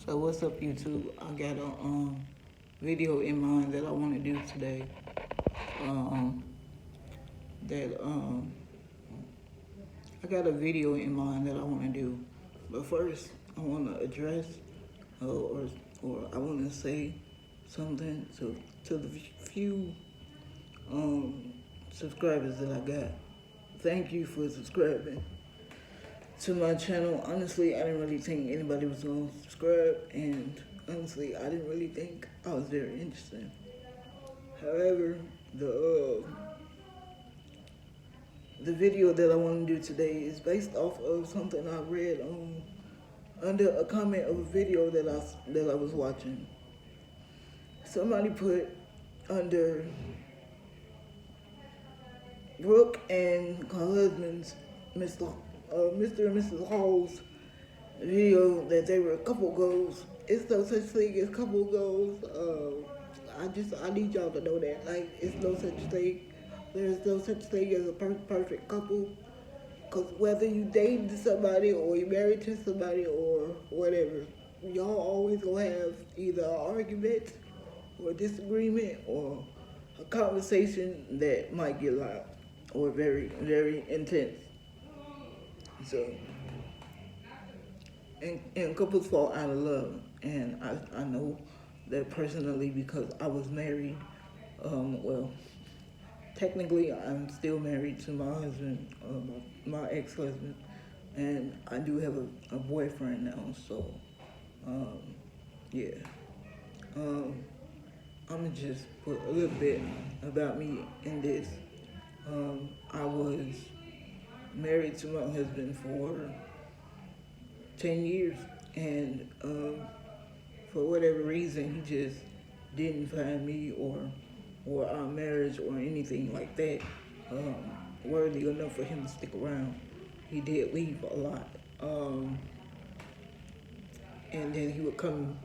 So what's up, YouTube? I got a video in mind that I want to do today. Um, that I got a video in mind that I want to do, but first I want to address or I want to say something to the few subscribers that I got. Thank you for subscribing to my channel. Honestly, I didn't really think anybody was gonna subscribe, and honestly, I didn't really think I was very interesting. However, the video that I want to do today is based off of something I read under a comment of a video that I was watching. Somebody put under Brooke and her husband's Mr. and Mrs. Hall's video that they were a couple goals. It's no such thing as couple goals. I need y'all to know that. Like, it's no such thing. There's no such thing as a perfect couple. Because whether you dating somebody or you married to somebody or whatever, y'all always gonna have either an argument or a disagreement or a conversation that might get loud or very, very intense. So, and couples fall out of love. And I know that personally because I was married. Well, technically I'm still married to my husband, my ex-husband, and I do have a boyfriend now. So, yeah. I'm gonna just put a little bit about me in this. I was married to my husband for 10 years, and for whatever reason, he just didn't find me or our marriage or anything like that worthy enough for him to stick around. He did leave a lot. And then he would come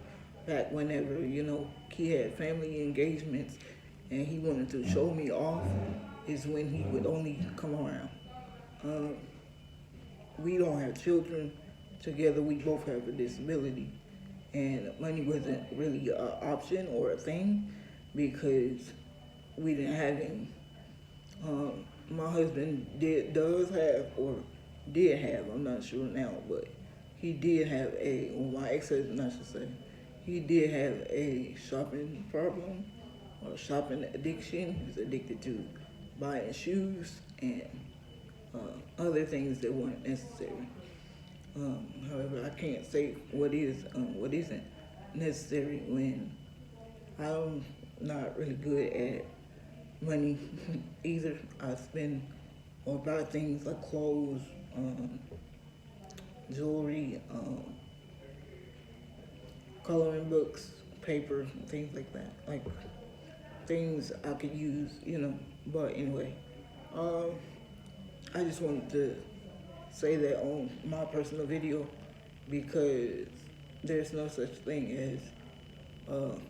back whenever, he had family engagements and he wanted to show me off is when he would only come around. We don't have children together. We both have a disability. And money wasn't really an option or a thing because we didn't have any. My husband did have, I'm not sure now, but he did have my ex-husband, I should say, he did have a shopping problem or shopping addiction. He was addicted to buying shoes and other things that weren't necessary. However, I can't say what isn't necessary when I'm not really good at money either. I spend or buy things like clothes, jewelry, coloring books, paper, things like that. Like things I could use, But anyway, I just wanted to say that on my personal video because there's no such thing as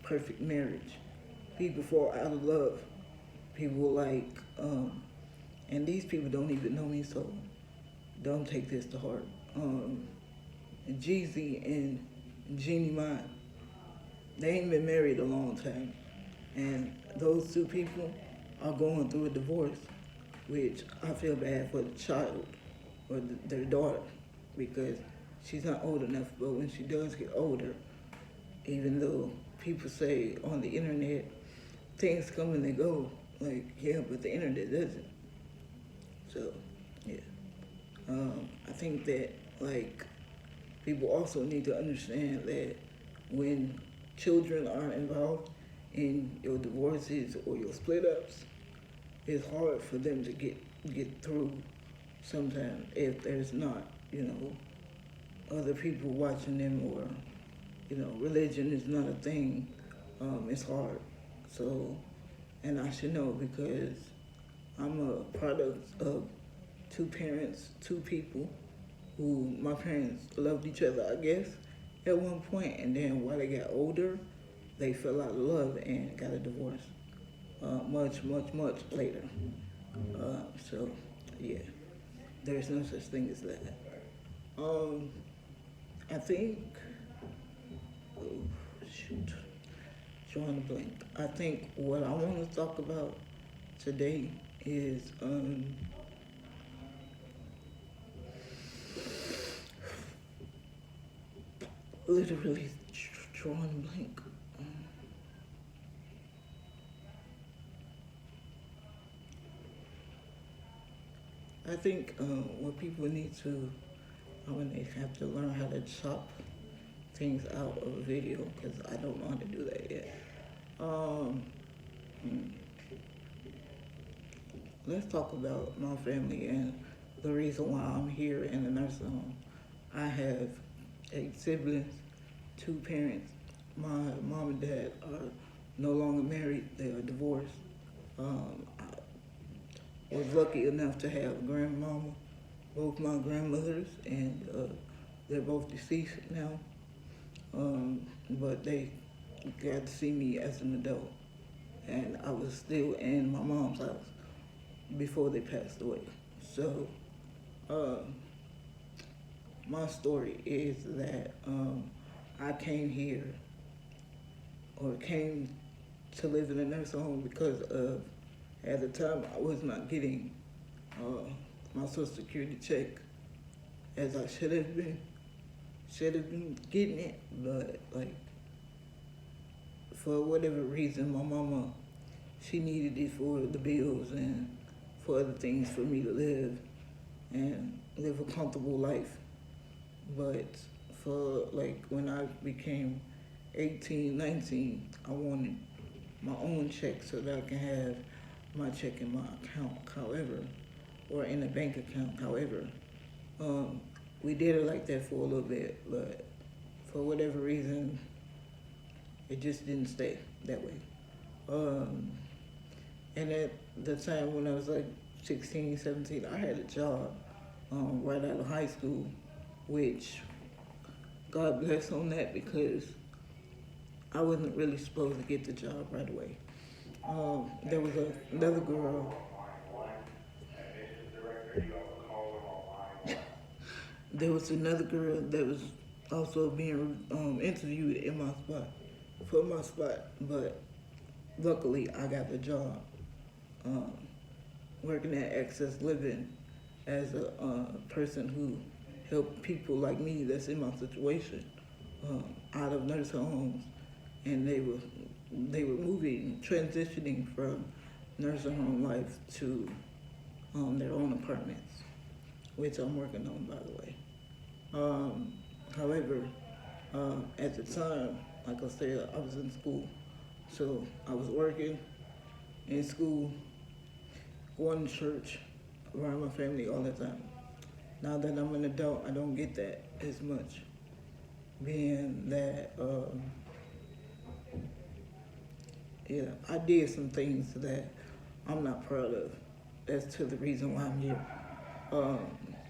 perfect marriage. People fall out of love. People and these people don't even know me, so don't take this to heart. Jeezy and Jeannie Mai, they ain't been married a long time, and those two people are going through a divorce, which I feel bad for the child or their daughter because she's not old enough. But when she does get older, even though people say on the internet things come and they go, like, yeah, but the internet doesn't. So, yeah. I think that, people also need to understand that when children are involved in your divorces or your split ups, it's hard for them to get through sometimes if there's not, other people watching them or, religion is not a thing. It's hard. So, and I should know because I'm a product of two parents, two people who my parents loved each other, I guess, at one point, and then while they got older, they fell out of love and got a divorce much, much, much later. So, yeah, there's no such thing as that. I think shoot, drawing a blank. I think what I want to talk about today is literally drawing a blank. I think what people need to, when they have to learn how to chop things out of a video, because I don't know how to do that yet. Um, mm, let's talk about my family and the reason why I'm here in the nursing home. I have 8 siblings, 2 parents. My mom and dad are no longer married, they are divorced. I was lucky enough to have a grandmama, both my grandmothers, and they're both deceased now. But they got to see me as an adult, and I was still in my mom's house before they passed away. So, my story is that I came here or came to live in a nursing home because of, at the time, I was not getting my Social Security check as I should have been. Should have been getting it, but like for whatever reason, my mama, she needed it for the bills and for other things for me to live a comfortable life. But for like when I became 18, 19, I wanted my own check so that I can have my check in my account, however, or in a bank account, however. We did it like that for a little bit, but for whatever reason, it just didn't stay that way. And at the time when I was like 16, 17, I had a job right out of high school, which God bless on that because I wasn't really supposed to get the job right away. There was another girl. There was another girl that was also being interviewed in my spot, for my spot, but luckily I got the job um, working at Access Living as a person who helped people like me that's in my situation out of nursing homes, and they were moving, transitioning from nursing home life to their own apartments, which I'm working on, by the way. However, at the time, like I said, I was in school. So I was working in school, going to church, around my family all the time. Now that I'm an adult, I don't get that as much, being that, yeah, I did some things that I'm not proud of. That's to the reason why I'm here.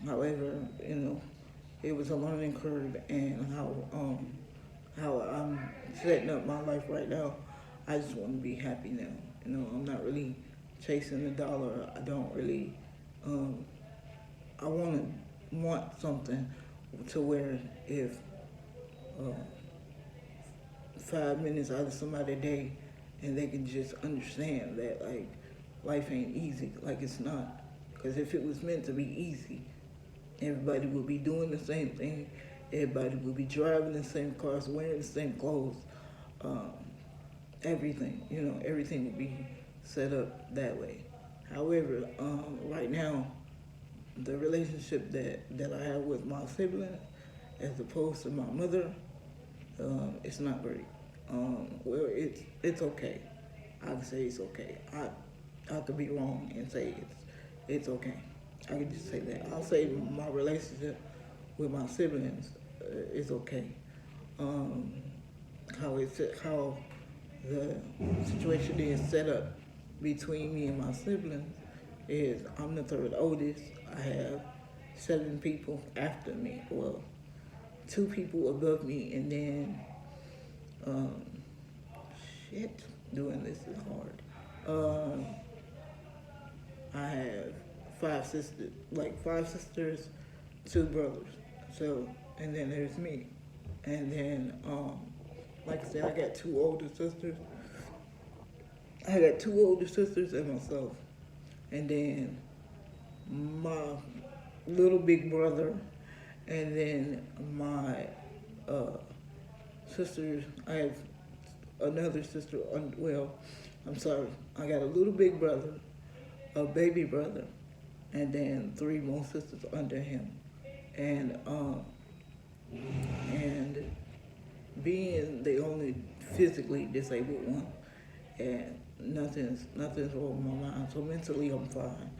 However, it was a learning curve, and how I'm setting up my life right now. I just want to be happy now. I'm not really chasing the dollar. I don't really. I want something to where if 5 minutes out of somebody's day, and they can just understand that like life ain't easy. Like it's not. Because if it was meant to be easy, everybody would be doing the same thing. Everybody would be driving the same cars, wearing the same clothes. Um, everything, everything would be set up that way. However, right now, the relationship that I have with my siblings, as opposed to my mother, it's not great. Well, it's okay. I can say it's okay. I could be wrong and say it's okay. I can just say that. I'll say my relationship with my siblings is okay. Um, how the situation is set up between me and my siblings is I'm the third oldest. I have 7 people after me. Well, 2 people above me, and then um, doing this is hard. I have 5 sisters, 2 brothers. So, and then there's me. And then Like I said, I got two older sisters. I got two older sisters and myself. And then my little big brother, and then my uh, sisters. I have another sister. Well, I'm sorry. I got a little big brother, a baby brother, and then three more sisters under him. And and being the only physically disabled one, and nothing's wrong with my mind. So mentally, I'm fine.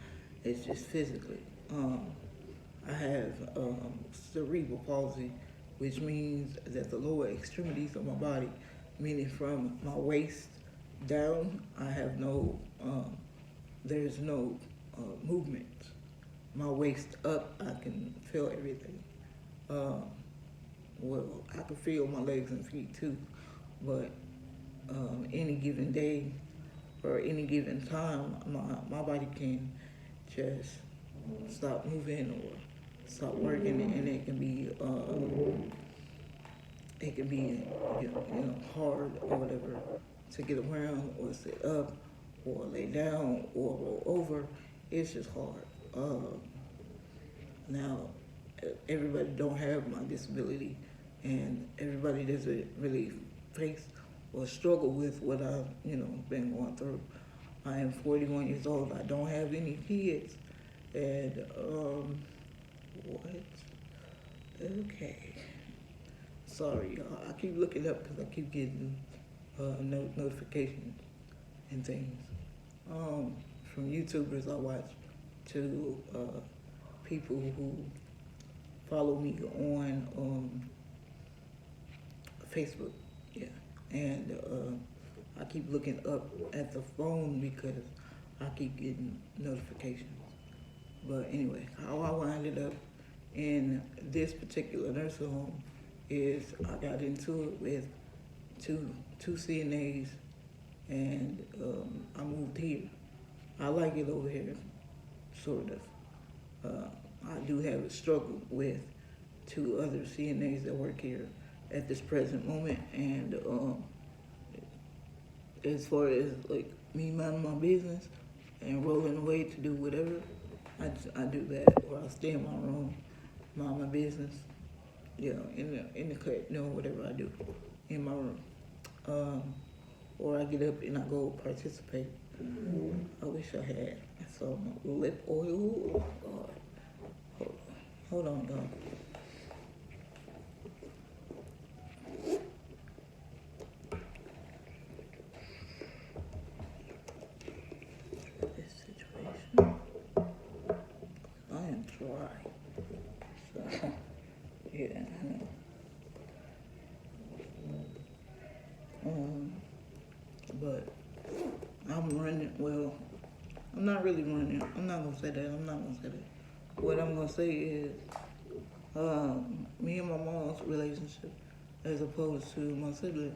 It's just physically. I have cerebral palsy, which means that the lower extremities of my body, meaning from my waist down, I have no, there's no movement. My waist up, I can feel everything. Um, well, I can feel my legs and feet too, but any given day or any given time, my body can just stop moving or stop working, and it can be hard or whatever to get around or sit up or lay down or roll over. It's just hard. Now, everybody don't have my disability, and everybody doesn't really face or struggle with what I've been going through. I am 41 years old. I don't have any kids, and what? Okay. Sorry, y'all. I keep looking up because I keep getting notifications and things from YouTubers I watch to people who follow me on Facebook. Yeah, and I keep looking up at the phone because I keep getting notifications. But anyway, how I winded up in this particular nursing home is I got into it with two CNAs, and I moved here. I like it over here, sort of. I do have a struggle with two other CNAs that work here at this present moment, and as far as like me minding my business and rolling away to do whatever, I do that, or I stay in my room, mind my business, in the cut, whatever I do in my room. Or I get up and I go participate. I wish I had some lip oil. Oh, God. Hold on, dog. This situation, I am dry. So, yeah. But I'm running. Well, I'm not really running. I'm not gonna say that. What I'm gonna say is, me and my mom's relationship, as opposed to my sibling,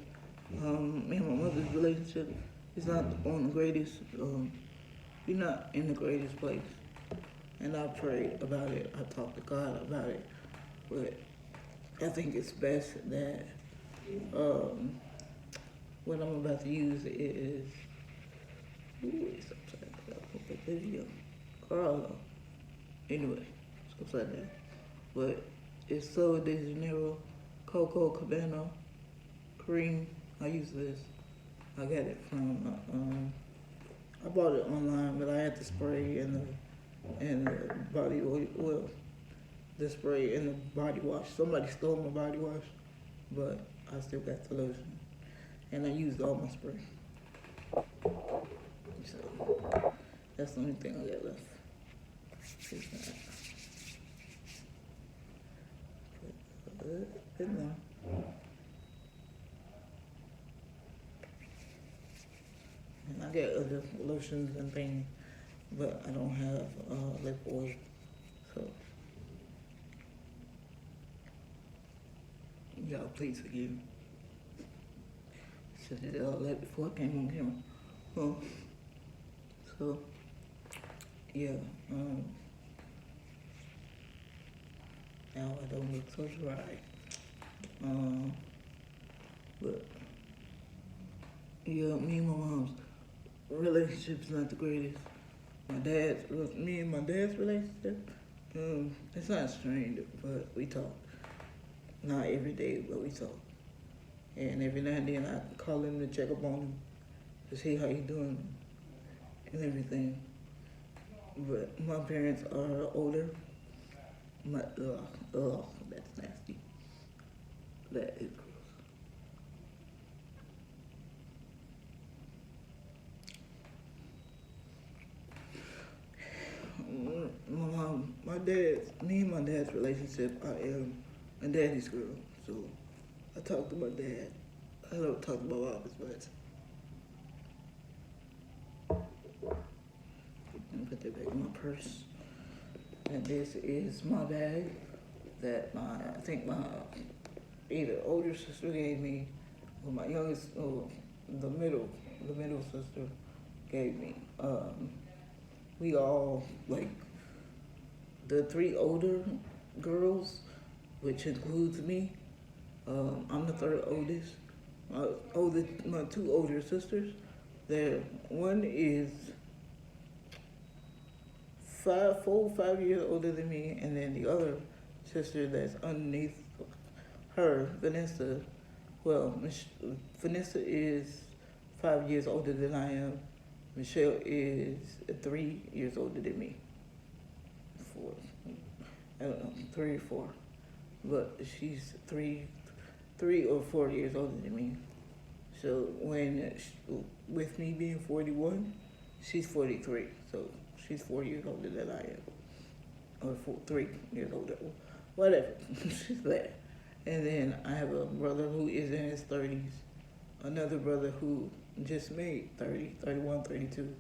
me and my mother's relationship is not on the greatest. We're not in the greatest place. And I prayed about it. I talked to God about it. But I think it's best that what I'm about to use is video. Carlo. Anyway, it's upside down. But it's Sol de Janeiro Coco Cabana cream. I use this. I got it from I bought it online, but I had the spray and the body oil. Well, the spray and the body wash. Somebody stole my body wash, but I still got the lotion. And I used all my spray. So that's the only thing I got left. Good now. And I got other lotions and things, but I don't have lip oil. So y'all please forgive me. Said it all that before I came on camera. So yeah, now I don't look so dry. But Yeah, me and my mom's relationship's not the greatest. Me and my dad's relationship, it's not strained, but we talk. Not every day, but we talk. And every now and then I call him to check up on him to see how he doing and everything. But my parents are older. That's nasty. That is me and my dad's relationship, I am a daddy's girl. So I talk to my dad. I don't talk about Rob as much. And put that back in my purse. And this is my bag that I think my either older sister gave me or my youngest, or the middle sister gave me. We all, like, the three older girls, which includes me, I'm the third oldest. My two older sisters, one is 5 years older than me, and then the other sister that's underneath her, Vanessa. Well, Vanessa is 5 years older than I am. Michelle is 3 years older than me. Four, I don't know, 3 or 4, but she's 3 or 4 years older than me. So with me being 41, she's 43. So she's 4 years older than I am, or 3 years older, whatever. She's there. And then I have a brother who is in his 30s, another brother who just made 30, 31, 32,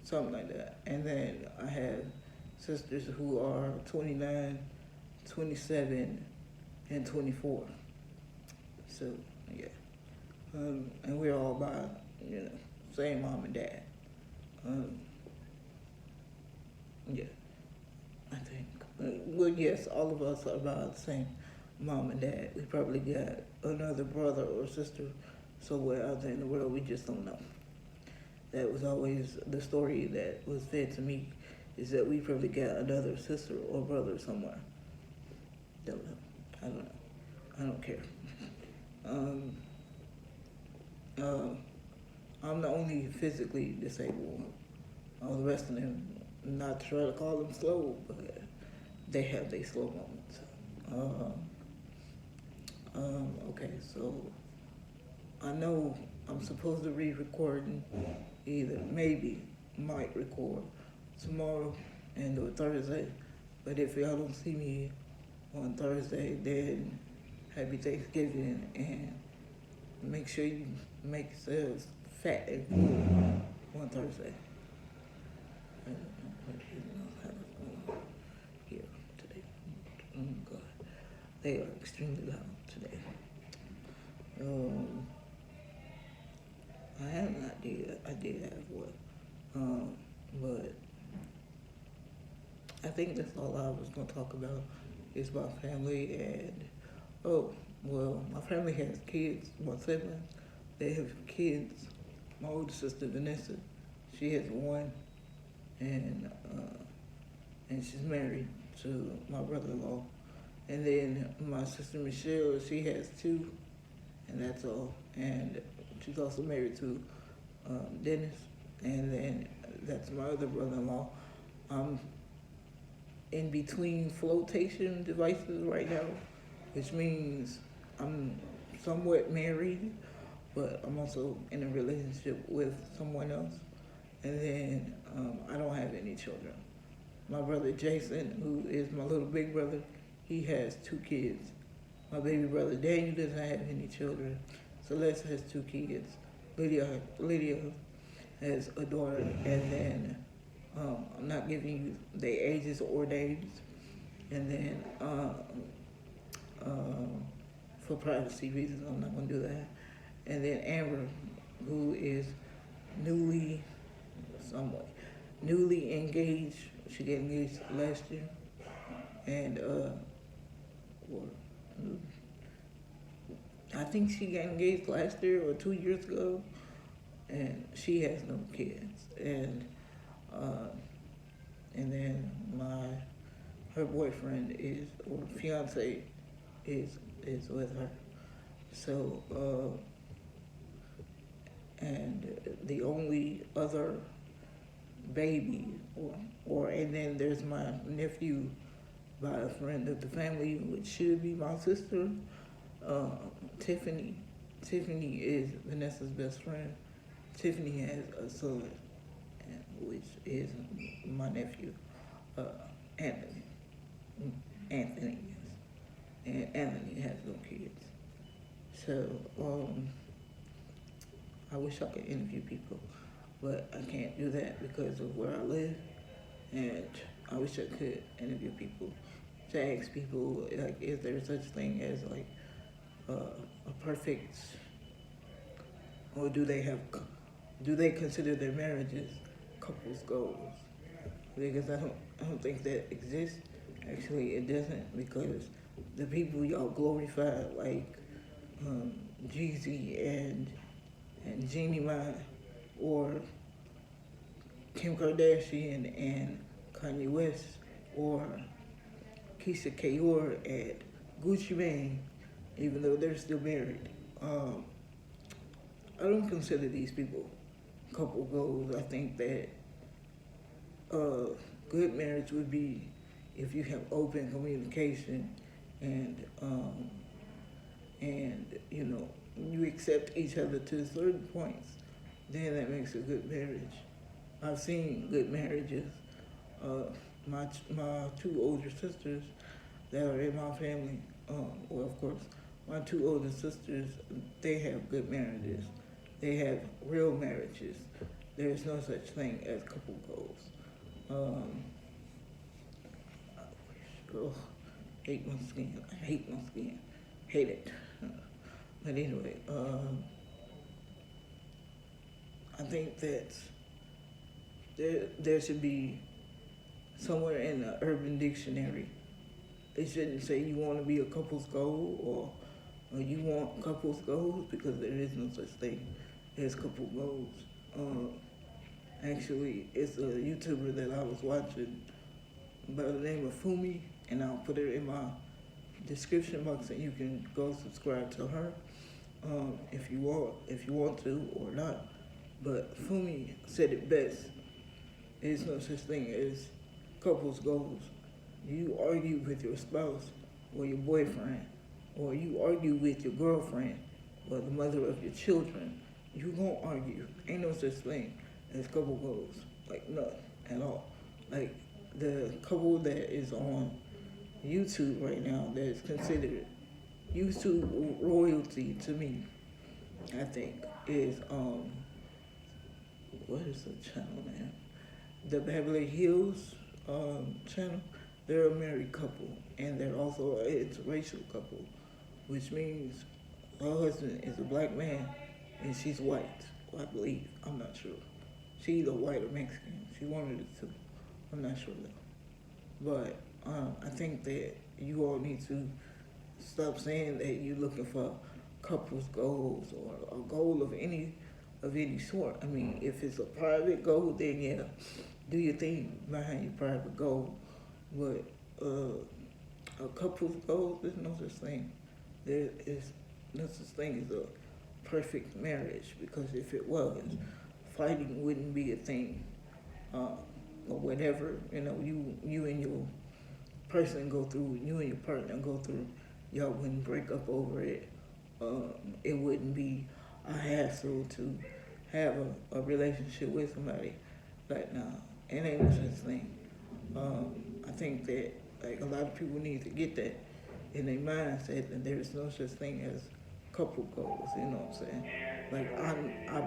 something like that. And then I have sisters who are 29, 27, and 24. So, yeah. And we're all by, same mom and dad. Yeah, I think. Well, yes, all of us are by the same mom and dad. We probably got another brother or sister somewhere out there in the world. We just don't know. That was always the story that was fed to me, is that we probably got another sister or brother somewhere. Don't know. I don't know. I don't care. I'm the only physically disabled one. All the rest of them, not to try to call them slow, but they have their slow moments. Okay, so I know I'm supposed to be recording, might record tomorrow and or Thursday, but if y'all don't see me on Thursday, then happy Thanksgiving, and make sure you make yourselves fat and full on Thursday. Here today. Oh God, they are extremely loud today. I had an idea. I did have one, but I think that's all I was gonna talk about is my family. And my family has kids. My siblings, they have kids. My older sister Vanessa, she has one, and she's married to my brother-in-law. And then my sister Michelle, she has 2, and that's all. And she's also married to Dennis, and then that's my other brother-in-law. I'm in between flotation devices right now, which means I'm somewhat married, but I'm also in a relationship with someone else. And then I don't have any children. My brother Jason, who is my little big brother, he has 2 kids. My baby brother Daniel doesn't have any children. Celeste has 2 kids. Lydia has a daughter. And then I'm not giving you their ages or names. And then for privacy reasons, I'm not gonna do that. And then Amber, who is newly engaged. She got engaged last year, and I think she got engaged last year or 2 years ago, and she has no kids. Uh, and then her boyfriend is, or fiance is with her. So and the only other baby, and then there's my nephew by a friend of the family, which should be my sister, uh, Tiffany. Tiffany is Vanessa's best friend. Tiffany has a son, which is my nephew, uh, Anthony. Anthony, yes. And Anthony has no kids. So I wish I could interview people, but I can't do that because of where I live. And I wish I could interview people to ask people, like, is there such thing as like a perfect, or do they consider their marriages couples goals? Because I don't think that exists. Actually, it doesn't, because the people y'all glorify, like Jeezy and Jeannie Mai, or Kim Kardashian and Kanye West, or Keisha Kaur and Gucci Mane, even though they're still married. I don't consider these people couple goals. I think that good marriage would be if you have open communication and you know, you accept each other to certain points, then that makes a good marriage. I've seen good marriages. My two older sisters that are in my family, well, of course, my two older sisters, they have good marriages. They have real marriages. There is no such thing as couple goals. I wish, hate my skin. I hate my skin. Hate it. But anyway, I think that there should be somewhere in the Urban Dictionary. It shouldn't say you want to be a couple's goal, or you want couple's goals, because there is no such thing as couple goals. Actually, it's a YouTuber that I was watching by the name of Fumi, and I'll put it in my description box, and you can go subscribe to her if you want to or not. But Fumi said it best. There's no such thing as couples goals. You argue with your spouse or your boyfriend, or you argue with your girlfriend or the mother of your children. You gonna argue. Ain't no such thing as couple goals. Like, none at all. Like, the couple that is on YouTube right now that is considered YouTube royalty to me, I think, is what is the channel name? The Beverly Hills channel. They're a married couple, and they're also an interracial couple, which means her husband is a black man and she's white, I believe. I'm not sure. She's either white or Mexican. She one of the two. I'm not sure though. But I think that you all need to stop saying that you're looking for couples goals or a goal of any sort. I mean, if it's a private goal, then yeah, do your thing behind your private goal. But a couple's goal, there's no such thing. There is no such thing as a perfect marriage, because if it was, fighting wouldn't be a thing. Or whatever, you know, you and your person go through, you and your partner go through, y'all wouldn't break up over it. It wouldn't be a hassle to have a relationship with somebody. Like, nah, it ain't no such thing. I think that, like, a lot of people need to get that in their mindset, that there is no such thing as couple goals, you know what I'm saying? Like, I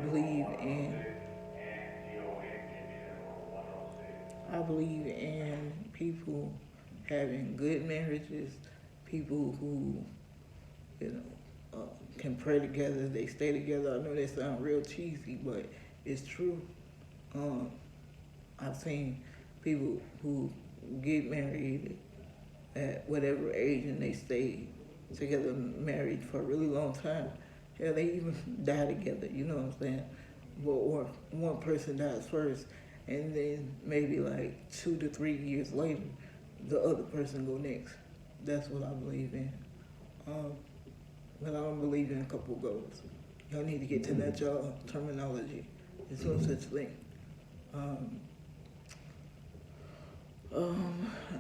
believe in people having good marriages, people who, you know, can pray together, they stay together. I know that sounds real cheesy, but it's true. I've seen people who get married at whatever age and they stay together, married for a really long time. Hell, they even die together, you know what I'm saying? Well, or one person dies first, and then maybe like 2 to 3 years later, the other person go next. That's what I believe in. Um, but I don't believe in couple goals. Y'all need to get to that y'all terminology. There's no such thing. Um,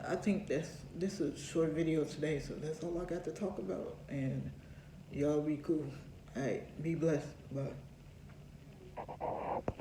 I think this is a short video today, so that's all I got to talk about. And y'all be cool. All right, be blessed. Bye.